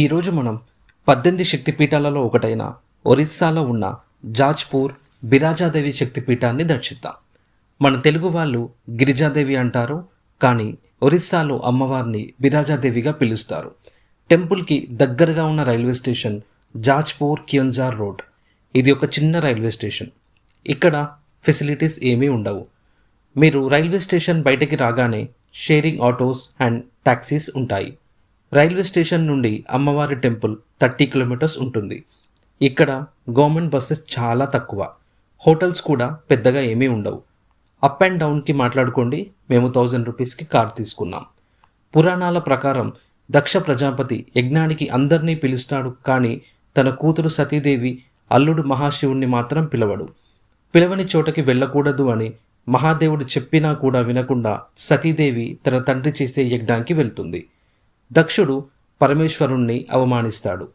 ఈరోజు మనం 18 శక్తిపీఠాలలో ఒకటైన ఒరిస్సాలో ఉన్న జాజ్పూర్ బిరాజాదేవి శక్తిపీఠాన్ని దర్శిద్దాం. మన తెలుగు వాళ్ళు గిరిజాదేవి అంటారు, కానీ ఒరిస్సాలో అమ్మవారిని బిరాజాదేవిగా పిలుస్తారు. టెంపుల్కి దగ్గరగా ఉన్న రైల్వే స్టేషన్ జాజ్పూర్ క్యోంజార్ రోడ్. ఇది ఒక చిన్న రైల్వే స్టేషన్. ఇక్కడ ఫెసిలిటీస్ ఏమీ ఉండవు. మీరు రైల్వే స్టేషన్ బయటకి రాగానే షేరింగ్ ఆటోస్ అండ్ టాక్సీస్ ఉంటాయి. రైల్వే స్టేషన్ నుండి అమ్మవారి టెంపుల్ 30 కిలోమీటర్స్ ఉంటుంది. ఇక్కడ గవర్నమెంట్ బస్సెస్ చాలా తక్కువ. హోటల్స్ కూడా పెద్దగా ఏమీ ఉండవు. అప్ అండ్ డౌన్కి మాట్లాడుకోండి. మేము 1000 రూపీస్కి కార్ తీసుకున్నాం. పురాణాల ప్రకారం దక్ష ప్రజాపతి యజ్ఞానికి అందరినీ పిలుస్తాడు, కానీ తన కూతురు సతీదేవి అల్లుడు మహాశివుణ్ణి మాత్రం పిలవడు. పిలవని చోటకి వెళ్ళకూడదు అని మహాదేవుడు చెప్పినా కూడా వినకుండా సతీదేవి తన తండ్రి చేసే యజ్ఞానికి వెళ్తుంది. దక్షుడు పరమేశ్వరుణ్ణి అవమానిస్తాడు.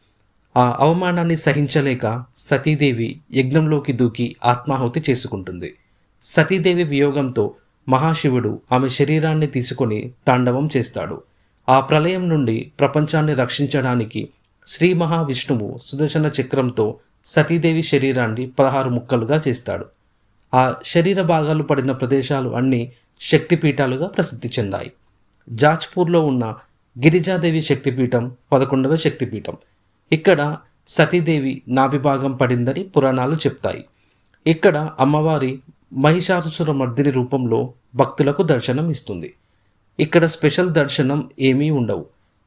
ఆ అవమానాన్ని సహించలేక సతీదేవి యజ్ఞంలోకి దూకి ఆత్మాహుతి చేసుకుంటుంది. సతీదేవి వియోగంతో మహాశివుడు ఆమె శరీరాన్ని తీసుకొని తాండవం చేస్తాడు. ఆ ప్రళయం నుండి ప్రపంచాన్ని రక్షించడానికి శ్రీ మహావిష్ణువు సుదర్శన చక్రంతో సతీదేవి శరీరాన్ని 16 ముక్కలుగా చేస్తాడు. ఆ శరీర భాగాలు పడిన ప్రదేశాలు అన్నీ శక్తిపీఠాలుగా ప్రసిద్ధి చెందాయి. జాజ్పూర్లో ఉన్న గిరిజాదేవి శక్తిపీఠం 11వ శక్తిపీఠం. ఇక్కడ సతీదేవి నాభిభాగం పడిందని పురాణాలు చెప్తాయి. ఇక్కడ అమ్మవారి మహిషాసుర మర్దిని రూపంలో భక్తులకు దర్శనం ఇస్తుంది. ఇక్కడ స్పెషల్ దర్శనం ఏమీ ఉండవు.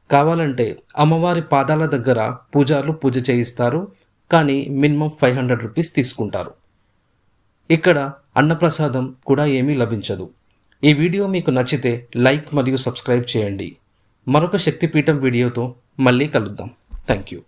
కావాలంటే అమ్మవారి పాదాల దగ్గర పూజారులు పూజ చేయిస్తారు, కానీ మినిమం 500 రూపీస్ తీసుకుంటారు. ఇక్కడ అన్నప్రసాదం కూడా ఏమీ లభించదు. ఈ వీడియో మీకు నచ్చితే లైక్ మరియు సబ్స్క్రైబ్ చేయండి. మరొక శక్తిపీఠం వీడియోతో మళ్ళీ కలుద్దాం. Thank you.